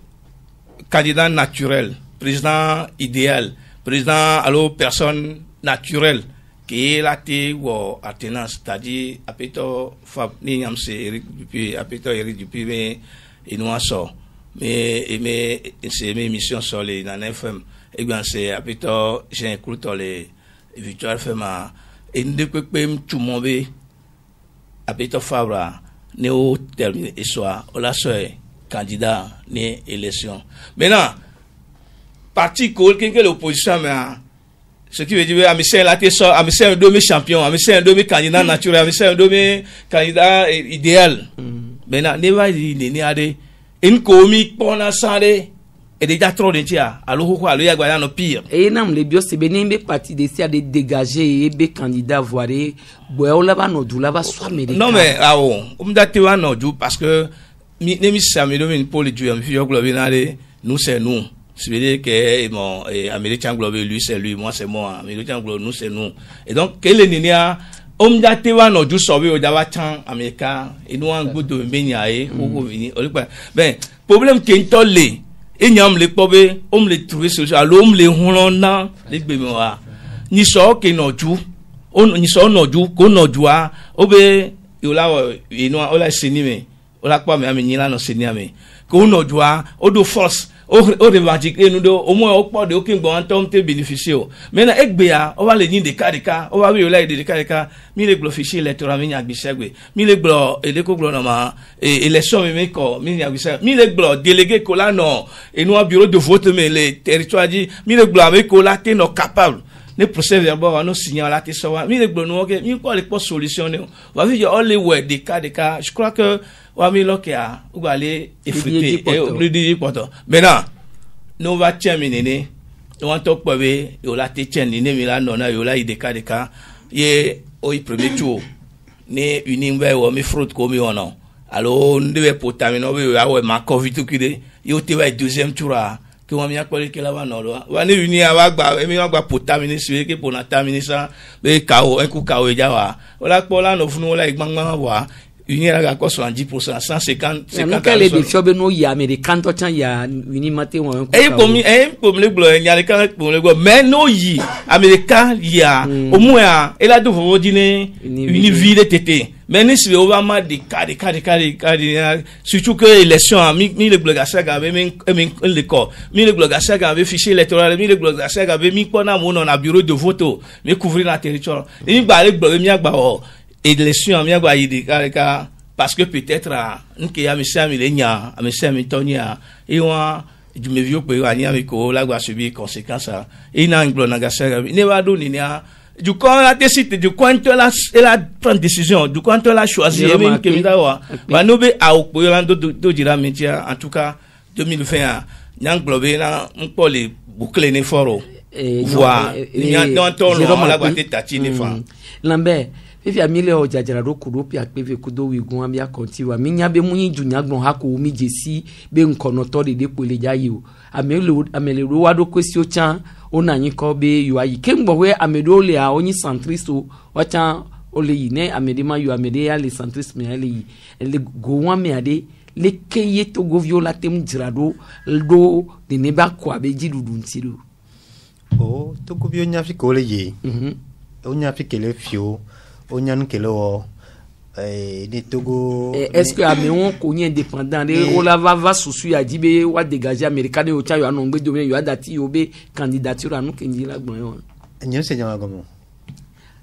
candidat naturel président idéal président allo personne naturelle qui est la té ou attenance c'est-à-dire apeto fab ni nyamse depuis apeto Eric depuis mais et nous so mais c'est mes émissions sur les dans FM et bien c'est apeto j'ai écouté les Victoire Fema et nous depuis tout le monde apeto Fabra néo terminé et soit la seule candidat né élection maintenant parti que l'opposition mais ce qui veut dire Amichel a été ça Amichel un demi champion Amichel un demi candidat naturel Amichel un demi candidat idéal maintenant ne va il n'est allé une comique pour la salle et déjà trop de tia alors quoi le yagwa no pire et nam le bio c'est benembe parti de sia de dégager et be candidat voiré boyo là ba no du là ba soit américain non mais on date wa no du parce que ne mi sami do min pour le du am fio globe nale nous c'est nous c'est-à-dire que mon américain globe lui c'est lui moi c'est moi américain globe nous c'est nous et donc quel est ninia on date wa no du so we o da wa tan américain et nous en goût de benyae ou venir ben problème qui tolle et nyam le pobe on le trouver sur alom le honona le gbemoa ni so ke no ju on ni so no ju ko no ju a obe yola ino ola sinime ola pa me amini la no sinime ko no ju a odo force revendiquer nous au moins au port de aucun bon temps te bénéficier maintenant ekbea on va les ni de cas on va violer de cas mi le fichier électoral mi nya bisegwe mi le glo et le ko glo na ma et élection mi ko mi nya bisegwe mi le glo délégué ko là non et nous bureau de vote mais les territoires dit mi le glo avec ko là te no capable ne procès verbal no signal là te so mi le glo no que mi ko les pas solutionner on va vivre all les ouais des cas je crois que on mi lo que a ou aller effriter et obliger pourtant maintenant nous va terminer nous on top pas ve yo la te terminer mais là non yo la des cas ye au premier tour ne unimbe wo mi fruit ko mi ono alors on devait potaminer no we awe ma covid tout kide yo te va deuxième tour que on mi akole que là va non wa ne uni ava gba mi gba potaminer sur que pour na terminer ça be kao un coup kao ja wa ola po la no funu la igbangba wa uni la ko 70% 150 quel est le défi be no ya américain to chan ya uni mate won e pour le glo nya le kan pour le glo mais no yi américain ya au moins elle a de vous dîner une ville tété mais ni si on va mal de cas surtout que élection mi le glo gasa ga mi le corps mi le glo gasa ga fichier électoral mi le glo gasa ga mi ko na mo na bureau de vote mi couvrir la territoire ni ba le glo mi agba élection mi agba yi ka parce que peut-être nke ya monsieur milenia monsieur mitonia et moi du me vieux pe ani amiko la gba subir conséquences et na nglo na gasa ga ne va do ni a du coup la décide du coup elle a prendre décision du coup elle a choisi même que mi dawa va no be a o pe la do dira métier en tout cas 2020 nyang globé na on les boucler ne foro voir ni dans ton la gba te tati ne fa Lambert Fifi amile o jajara ro kudo pi akpeve kudo wigun ambia kontiwa minya be munyi junya gbon ha ko mi jesi be nkono to de pole jayi o amele ro wado kwesio chan ona yin ko be yo ayi kemgbo we amedo le a onyi centriste o chan ole yi ne amede ma yo amede ya le centriste me ale yi le go wan me ade le keye to go viola tem jirado do de ne ba kwa be jidudu ntiro o to go bio nya fi ko le yi o nya fi kele fio onyan kelo ni Togo est-ce que ameon ko ni indépendant de o la va susu ya dibe wa dégager américain de o cha yo anu gbe do yo adati yo be candidature anu kenji la gbon yo nyo se jama gomo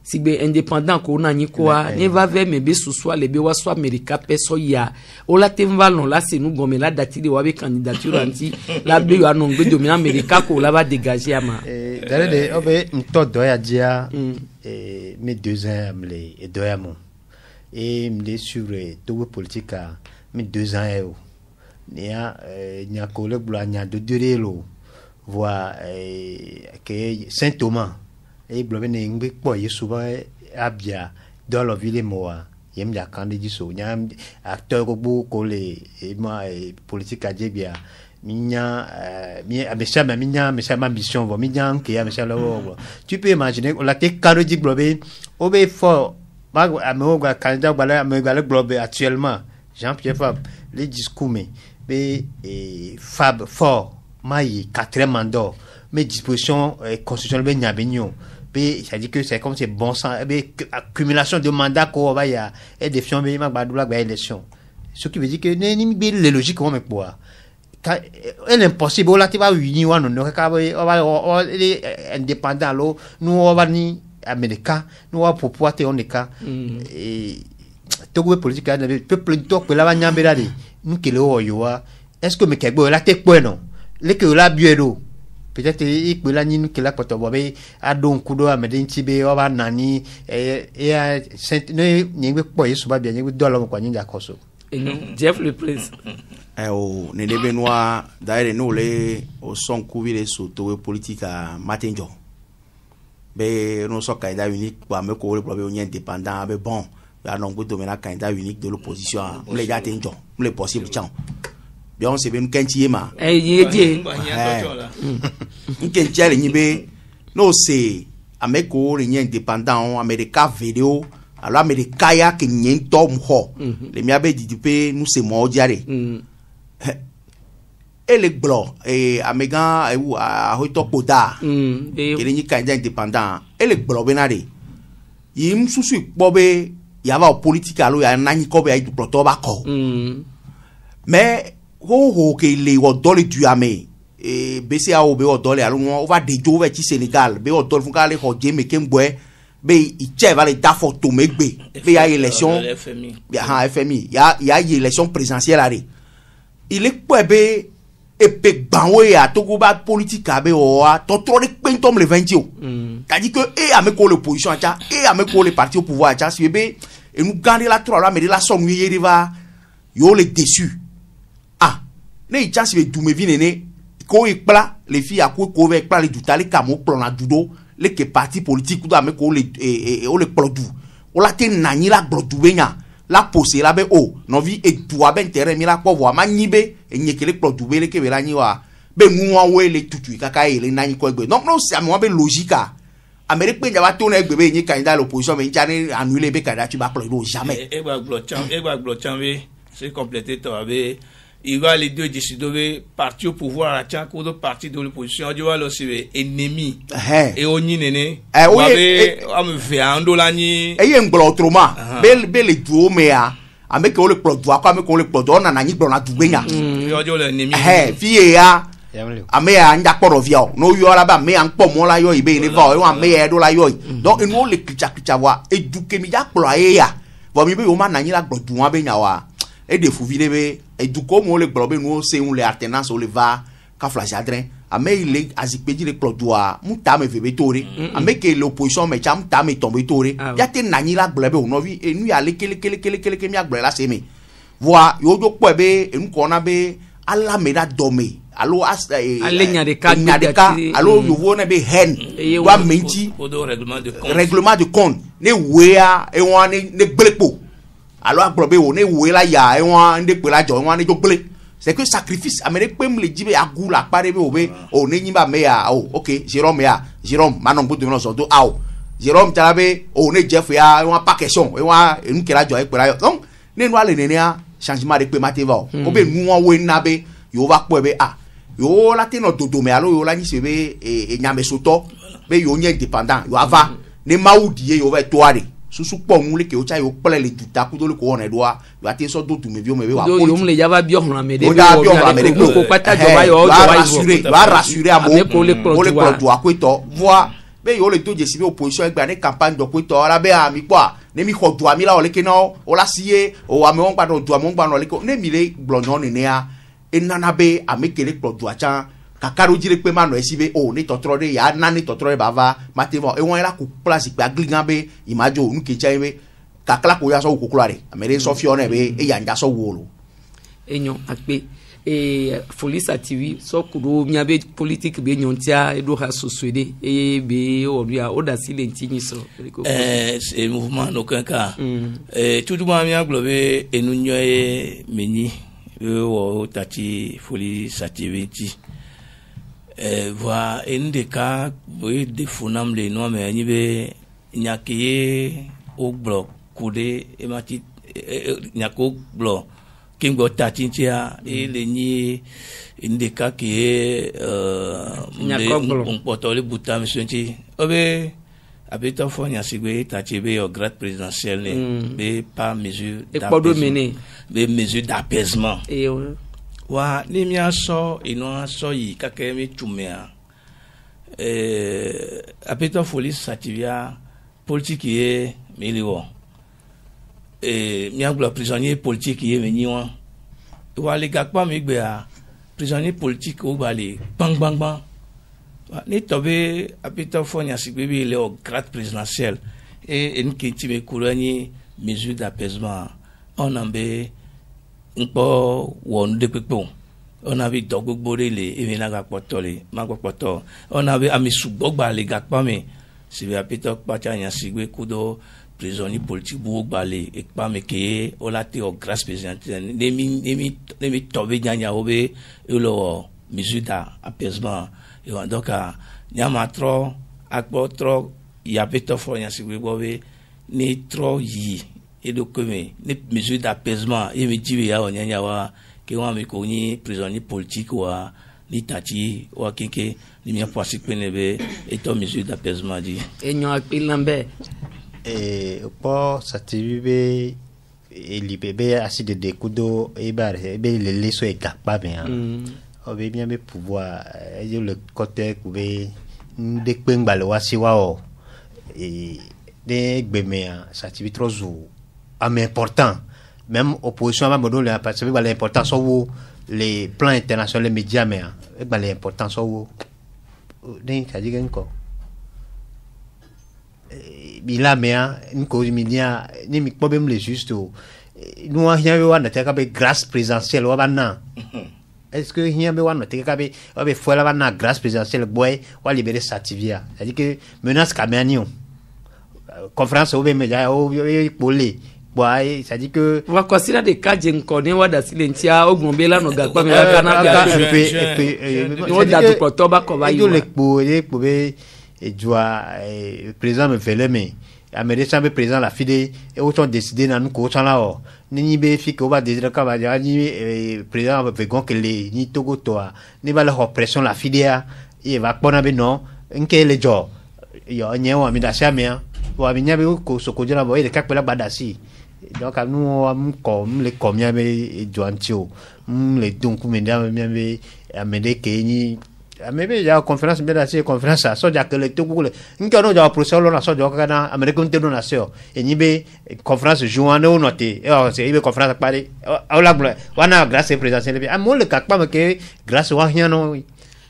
sigbe indépendant ko na ni ko a ni va vers me be susu ale be wa so america peso ya o la te va non la se nu gome la dati de wa be candidature anti la be yo anu gbe do mi america ko la va dégager ama dale de obe mtodo ya dia mes 2 ans amle et doyamo et me sur tout politique mes 2 ans eu nia nya collègue bla nya de derelo voit que Saint Thomas et blobene ngbe po yesuba abia dans la ville moa yem ya candidat so nya acteur go ko le ma politique adjebia minya minya ambition vo minya ke ya minya lo tu peux imaginer on la te caro di globe obe fort ba amoga candidat bala amoga le globe actuellement Jean-Pierre Fabre les discours mais Fabre fort mai 4e mandat mes dispositions constitutionnelles nya benyo be ça dit que c'est comme c'est bon sang accumulation de mandats ko va ya et des fions be ma badula ba élection ce qui veut dire que ni be les logiques comme quoi elle est impossible là tu vas unir on ne ka va indépendant lo nous va ni américain nous va pour pouvoir te on est cas et Togo politique na peuple to pe la va nyambela de nous que le yo est-ce que me kegbo la te po non le que la buedo peut-être il peut la ni nous que la poto bobe adon kudo amede ntibe o ba nani e saint ni ngbe po yesu ba bia ni dollar ko ni jakoso Jeff le prince o ne le benoit d'ailleurs nous les au son couvrir sur tout politique à matinjo be non so candidat unique pour me ko le problème indépendant be bon ya non go dominer candidat unique de l'opposition on les datinjo on les possible chan bien on se ben kanti ma yedie nkentia le nyibe no c'est ameko le indépendant américain vidéo alors américain ya ke nyen tom ho le mi abe didipe nous c'est mo diare et les blancs et amégan ou à hoito poda et les candidats indépendants et les blancs benade yim susu bobe yava politique alo ya nani ko be ay proto ba ko mais ho ke le wo dole du ame BCAO be odole alu on va dejo ve ti Sénégal be odole fun ka le hoje me kemboe be iche va le dafo to megbe be ya élection ya FMI ya élection présidentielle ari il est quoi be epe gbanwe ya to go ba politique abe o a to tro de pentom le 20 o c'est-à-dire que et avec l'opposition acha et avec les partis au pouvoir acha si be et nous gagner la 3 là mais la somme yeri va yo les déçus ah ne icha si be dume vinene ko ikpla les filles à ko ve ikpla les dutali kamo plan na dudo les que parti politique do avec les o le plodu o la te nani la blodu benya la posé la be o no vi e doa ben terrain mi la ko vo ma nyibe e nyekele plodu be le ke be la nyiwa be nwa we le tutu kaka e le nani ko egbe donc no c'est mo be logique Amérique pe njaba to na egbe be nyi candidat l'opposition be njane annuler be candidat tu ba plodu jamais e gba glochan we c'est compléter to avec il va les deux décider parti au pouvoir à tiens que d'autres partis de l'opposition du voir aussi ennemi et on y nene oui on me fait un dollar ni et un gros autrement bel duo mais avec le produit comme le produit on a ni dans la doublenya yo l'ennemi fille ya ame ya nja kporo via no yo la ba me an po mo la yo ibe ni va o ame ya do la yo donc nous le kicha wa eduke mi ja kporo ya bo mi be o ma na ni la produit wa be nya wa et des fous vidéo et du coup on les blobe nous c'est on les alternance on les va ka flashadrin ame il azipedi les plodoa muta me vebe tori ame que l'opposition me cham ta me tomber tori ya te nani la blobe on no vi et nous aller kele mi agble la semi voi yo do po be en ko na be ala me da dome allo alenya de ka allo yo wona be hen wa menji règlement de compte ne wea e won ne gbelepo alors aglobe on est où là ya et on de pe la jo on est jogle c'est que sacrifice amérique pem le jibe agou la pare be obe on est nyimba me ya oh OK Jérôme manon bout de non so do aw Jérôme talabe on est Jeff ya on pas question et on nous que la jo e pe la donc ne no ale nenia changement de pe maté va obe nu won we na be yo va po be yo la te no dodo me alo yo la ni se be e nyame soto be yo nye indépendant yo ava ne maudie yo va toare susu po nle ke o cha yo pele le tuta ku do le ko on edoa yo ate so do tu me wa do yo mle jaba bi ohun amede ko pata joba yo rassurer amo o le produit akweto voi be yo le to je sibe opposition egba ne campagne do kweto ara be ami kwa ne mi ko do ami la o le ke no o la sie o ame won gba do ame won gba no le ko ne mi le gblono ni ne a enana be ame ke le produit acha kakaro jire pe ma no esibe o ni totro de ya na ni totro de bava matemo e won la ku place pe agligan be imajo nu ke chaibe kakla ko ya so ku klare amere so fi ona be e ya nja so wolo enyo akpe e Police TV so kuro mia be politique be nyontia e do ha soswede e be odua oda silenti ni so c'est mouvement no kanka tout le monde mia globe enu nyoe meni o tati Police TV voa indeka boy defunam le no me nyibe nyakiye o bloc kude e mati nyako bloc kingo tatintia e le ni indeka ki nyako bloc on potole butam senti obe abita fo nya sigwe tatibe au grade présidentiel be pas mesure d'apaisement be mesure d'apaisement wa ni mi aso ino aso yi kake mi tumea apeta Police sativia politique ye miliwo mi aglo prisonnier politique ye meni wa le gakpa mi gbe a prisonnier politique o bale bang ni tobe apeta fo nya sigbe bi le au grade présidentiel et en kinti me kurani mesure d'apaisement on ambe npo won de pepo on avait dogbo le e na ga poto le ma poto on avait ami sugbo le ga pa me si be apito pa cha nya sigwe kudo prisonnier politique bu gba le e pa me ke o la te o grâce présidentielle nemi tobe nya obe e lo mesure d'apaisement et donc nyama tro akpo tro ya peto fo nya sigwe bobe ni tro yi et donc les mesures d'apaisement et me dit ya onya wa ke wa me ko ni prisonnier politique wa ni tati wa keke ni mi poisi penebe et to mesures d'apaisement dit et nyo akpilambe et po satibe e libebe asi de kudo e bare be le leso e gakpa be avait bien pouvoir le côté couvert des pengbalwa siwao et des béméa ça tu trop important même opposition va me donner parce que l'important sur les plans internationaux les médias mais l'important sur des ça dit encore bila mais une cause média ni mi problème les juste nous on rien on a teka grâce présidentielle wa bana est-ce que rien be wana teka be foi la bana grâce présidentielle boy wa libérer Sativia ça dit que menace Cameroun conférence au média au polé boy ça dit que wa considérer des cas jenkone wa da silentia ogbonbela no gagba me kana no da to kotoba ko ba yo le poé et doit président me fait mais américain be président la fide et autant décider dans nous ko là ni be fi ko ba décider ka ba ni président be gon que les ni togo toa ni ba la oppression la fide et va pona be non nke le jo yo nyewa mi da chamia wa mi nyabe ko so ko jona bo ile kakpela badasi donc nous am comme les combien be joantio les donc me da me amede ke ni maybe ya conférence bien assez conférence ça so ja que le tout le nka no ja procès lo na so ja kana américain te no na seo e ni be conférence joan no noté e o se ibe conférence pare o la wana grâce présidentielle a mo le kakpa que grâce wa hia no et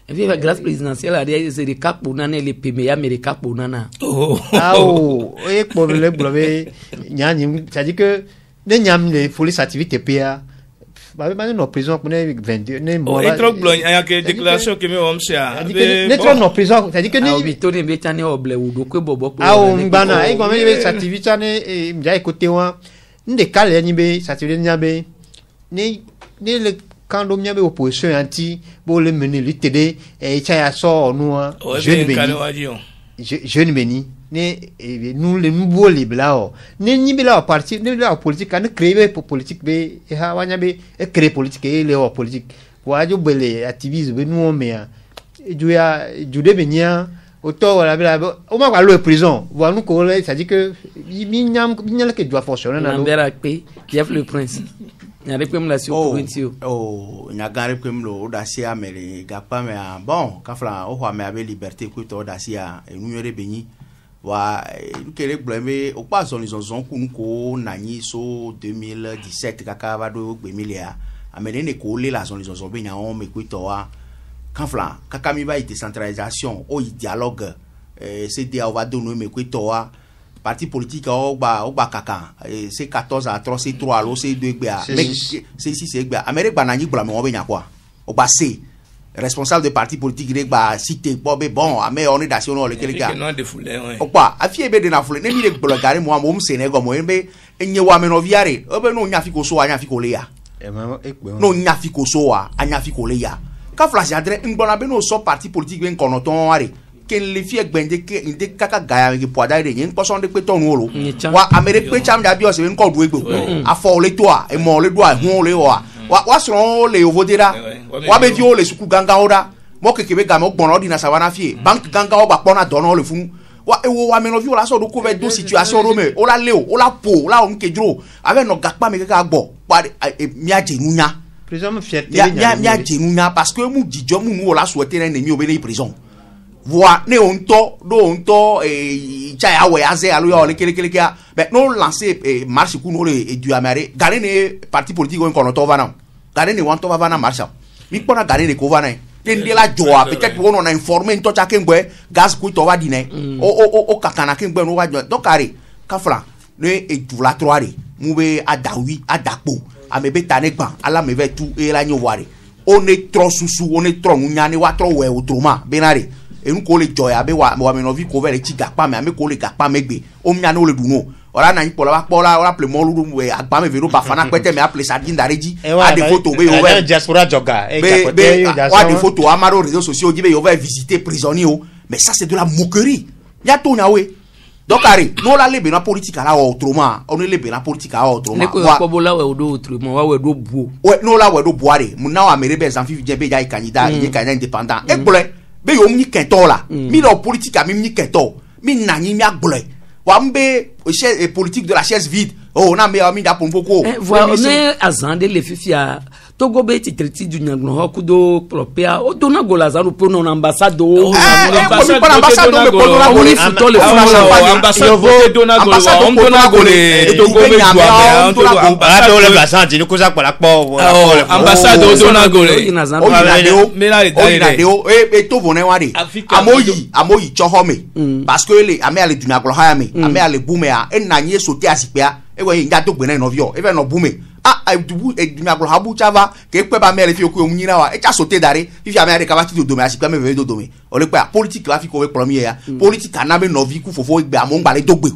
puis grâce présidentielle a dit c'est des cap pour nana les PMA américain pour nana oh e pour le blové nyani ça dit que ne nyam les police activité PA bah non prison pour 22 ne mo et trop blanc il y a que déclaration que me homme ça ne trop non prison ça dit que ni bitone betane oble udo ko bobo mbana e kwa me activité ne mja écouter wa nde kale ni be activité nyabe ni le quand on y avait opposition anti pour le mener l'UTD et ça sort nous jeune béni nous les nouveaux libres là ni bela parti ni la politique ne créer pour politique be ha wanya be créer politique et les politique wa jo bele activisme nous mais jude benia auto wala bela o ma kwa le prison voilà nous ko ça dit que minyam que doit fonctionner na bera pe Jeff le prince nyare kwem la si provincial nyagare kwem lo odasia mere gapa me bon kafla o hwa me ave liberté ko to odasia enu yere benyi wa kele bleme o pa zon zon ko nani so 2017 kaka va do gbemilia amene ne ko le la zon be nya on me ko to wa kafla kaka mi ba décentralisation o dialogue c'est on va donner me ko to wa parti politique o gba kaka c'est 14 à 3 c'est 3 lo c'est 2 gba mais c'est 6 c'est gba amere gba nani gba me on be nya kwa o gba c'est responsable de parti politique rek ba cité bon mais on est d'action le quelqu'un non de foulé o pa afie be de na foulé ne mi le blogare mo am Sénégal mo be enye wa me no viare o be no nya fi ko so anya fi ko le ya no nya fi ko so wa anya fi ko le ya ka flash adre ngbona be no so parti politique ben konoton are ken le fie gbende ke inde kaka gaya ke poada de yin poson de pe ton wo wa amere pe cham da bi o se nko du egbo afo le to a e mo le do a hun le wa so le ovodera wa be di o le suku ganga ora mo kekebe ga mo gbon odi na sawana fie bank ganga o gba pona dono le fun wa ewo wa me no vi o la so do ko be do situation ro me o la le o la po o la o nkedro ave no gapa me kaka gbo pa mi ajenunya prison fierté mi ajenunya parce que mu dijo mu o la souhaiter en mi o be le prison voix ne onto chaya we aze alu yo le kele kia mais non lancer marche ku no le du amare gare ne parti politique on kono to vana gare ne wanto vana marche mi pona gare ne ko vana tende la joa peut-être on a informé to cha kengwe gas ku to va dine o kakana kengwe no wa donc are kafra ne du la troare mu be adawi adakpo amebe tanegba ala meve tu e la nyoware on est trop susu on est trop nyane wa trop we otroma benare enu ko le joya be wa me no vi ko vere ti gapa me ame ko le gapa megbe o mi anu le duno ora na ipo la ora ple mo lu we agba me vero ba fana kwete me apple sadin dareji a de photo be o we diaspora joga be wa de photo amaro réseaux sociaux di be o va visiter prisonnier o mais ça c'est de la moquerie ya to nya we donc ari no la lebe na politique ala autrement on lebe na politique ala autrement ne ko ko bola we do autrement wa we do buo we no la we do boare mu na wa mere be zanfi je be ya candidat il est candidat indépendant e bole be yo mi kento la mi no politique a mi kento mi nani mi agbole wa mbe politique de la chaise vide oh na me mi da pour beaucoup voilà on est azande les fifia Togo be ti triti du nyagno ho kudo propia o dona gola za no prono ambassade o ambassade amoyi chohome parce que le ame ale dunya glo ha me ame ale bume a na nye sote asipia e we nya to gbe na no vio e be no bume dubu dunya glo habu chava ke pe ba me le fi oku omnyina wa e cha sote dare fi ame ale ka ba ti do me asipia me ve do me o le pe politique la fi ko we premier ya politique na be no vi ku fofo igbe amo ngba le dogbe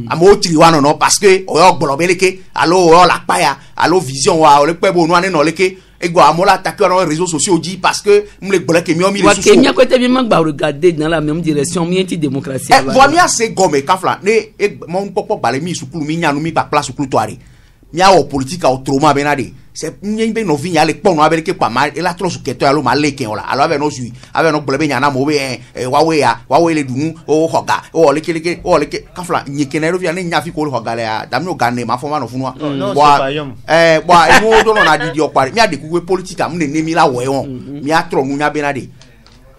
amo tiri wa no parce que o yo gboro beleke alo o la pa ya alo vision wa o le pe bo no ane no leke ego amola attaquer dans les réseaux sociaux dit parce que me le bloquer mi on mi les sous Kenya côté bien magba regarder dans la même direction mi anti démocratie voilà mi assez gomme kafla ne mon popo balé mi sukulu mi nyanu mi pa place sukulu toare mi a o politique a autrement benade c'est mi be no vinya le pon no abele ke pa ma e la tro suketo alo ma leke ola alo ave no sui ave no blebe nyana mo be wawe le dunu o hoga o leke kafla nyikene ro via ne nya fi ko hoga le a dami o gane ma forma no funwa bo e mo do no na didi opare mi ade ku politique am ne mi la wo won mi a tro nu nya benade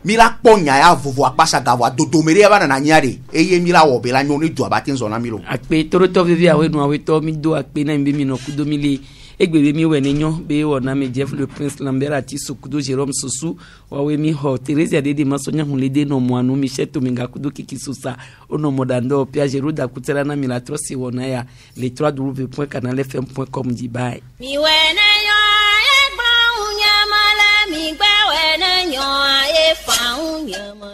mi la ponya ya vovo apasa gavo dodo mere ba na nyade eye mi la wo be la nyo ne du abatin zo na mi lo akpe toro to vivi awe no awe to mi do akpe na mbi mi no kudo mi le egbebe mi wenenyo be wona me Jeff le Prince Lambert ati sokudo Jérôme Sosu wawe mi ho Teresa de masonya hulede no mwanu Michel Tominga kudo kikisusa ono modando pia Jeruda kutela na milatrosi wona ya le 3w.canalfm.com di bye mi wenenyo e gba unyamala mi gba wenenyo e fa unyamala